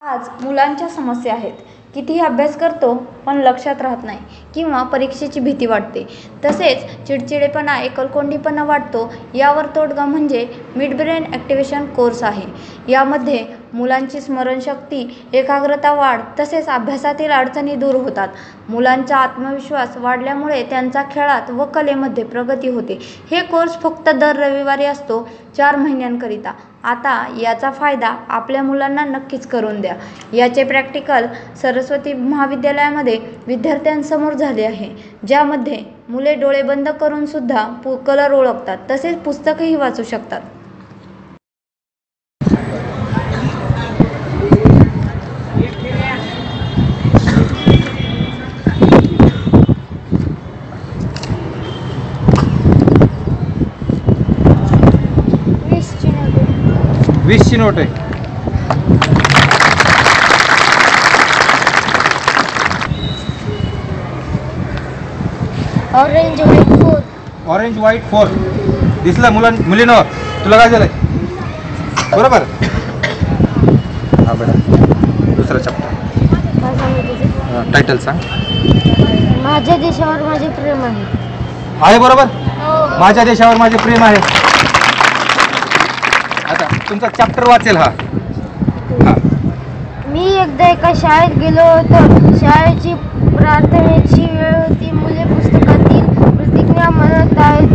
आज मुलांच्या समस्या आहेत. कितीही अभ्यास करतो पण लक्षात राहत नाही किंवा परीक्षेची भीती वाटते. तसेच चिडचिडेपणा, एकलकोंडीपणा वाटतो. यावर तोडगा म्हणजे मिड ब्रेन ॲक्टिव्हेशन कोर्स आहे. यामध्ये मुलांची स्मरणशक्ती, एकाग्रता वाढ तसेच अभ्यासातील अडचणी दूर होतात. मुलांचा आत्मविश्वास वाढल्यामुळे त्यांचा खेळात व कलेमध्ये प्रगती होते. हे कोर्स फक्त दर रविवारी असतो 4 महिन्यांकरिता. आता याचा फायदा आपल्या मुलांना नक्कीच करून द्या. याचे प्रॅक्टिकल सरस्वती महाविद्यालयामध्ये विद्यार्थ्यांसमोर झाले आहे, ज्यामध्ये मुले डोळे बंद करून सुद्धा कलर ओळखतात तसेच पुस्तकही वाचू शकतात. वीसची नोट आहे. ऑरेंज व्हाईट 4 दिसला मुलींवर. तुला काय झालंय? बरोबर. हा बेटा, दुसरा चॅप्टर टायटल सांग. माझ्या देशावर माझे प्रेम आहे. बरोबर. माझ्या देशावर माझे प्रेम आहे. आता तुमचा चॅप्टर वाचेल हा. मी एकदा एका शाळेत गेलो होतो. शाळेची प्रार्थनेची वेळ होती. मुले पुस्तकातील प्रतिज्ञा म्हणत आहेत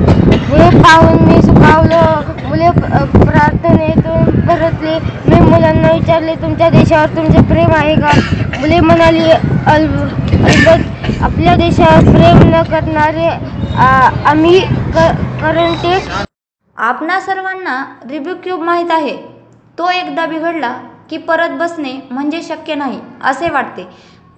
हे पाहून मी सुखावलो. मुले प्रार्थनेतून परतले. मी मुलांना विचारले, तुमच्या देशावर तुमचे प्रेम आहे का? मुले म्हणाली, अल्बत. आपल्या देशावर प्रेम न करणारे आम्ही करंटे. आपणा सर्वांना रुबिक क्यूब माहीत आहे. तो एकदा बिघडला की परत बसणे म्हणजे शक्य नाही असे वाटते.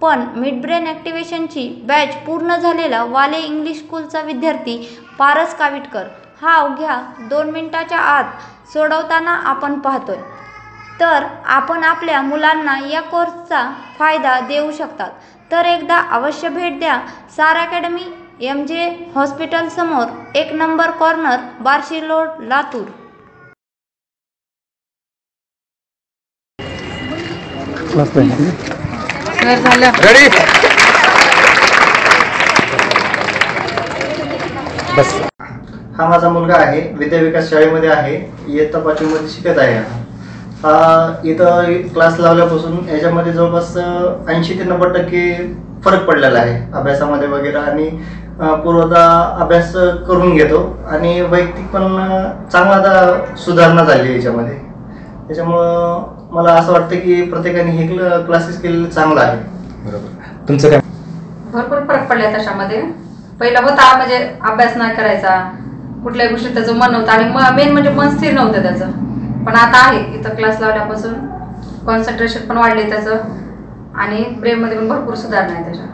पण मिड ब्रेन ॲक्टिव्हेशनची बॅच पूर्ण झालेला वाले इंग्लिश स्कूलचा विद्यार्थी पारस काविटकर हा अवघ्या 2 मिनिटाच्या आत सोडवताना आपण पाहतोय. तर आपण आपल्या मुलांना या कोर्सचा फायदा देऊ शकतात. तर एकदा अवश्य भेट द्या. सार अकॅडमी, MJ हॉस्पिटल समोर, 1 number corner, Barshi road, Latur. Ready? बस. हा माझा मुलगा आहे. विद्याविकास शाळेमध्ये आहे. इयत्ता 5वी मध्ये शिकत आहे. इथं क्लास लावल्यापासून याच्यामध्ये जवळपास 80 ते 90% फरक पडलेला आहे अभ्यासामध्ये वगैरे. आणि पूर्वतः अभ्यास करून घेतो आणि वैयक्तिक पण चांगला आता सुधारणा झाली याच्यामध्ये. त्याच्यामुळं मला असं वाटतं की प्रत्येकाने हे क्लासेस केलेलं चांगलं आहे. बरोबर. तुमचं काय? भरपूर फरक पडलाय त्याच्यामध्ये. पहिला होता म्हणजे अभ्यास नाही करायचा, कुठल्याही गोष्टीत त्याचं मन नव्हतं आणि मेन म्हणजे मन स्थिर नव्हतं त्याचं. पण आता आहे. इथं क्लास लावल्यापासून कॉन्सन्ट्रेशन पण वाढले त्याचं आणि ब्रेनमध्ये पण भरपूर सुधारणा आहे त्याच्या.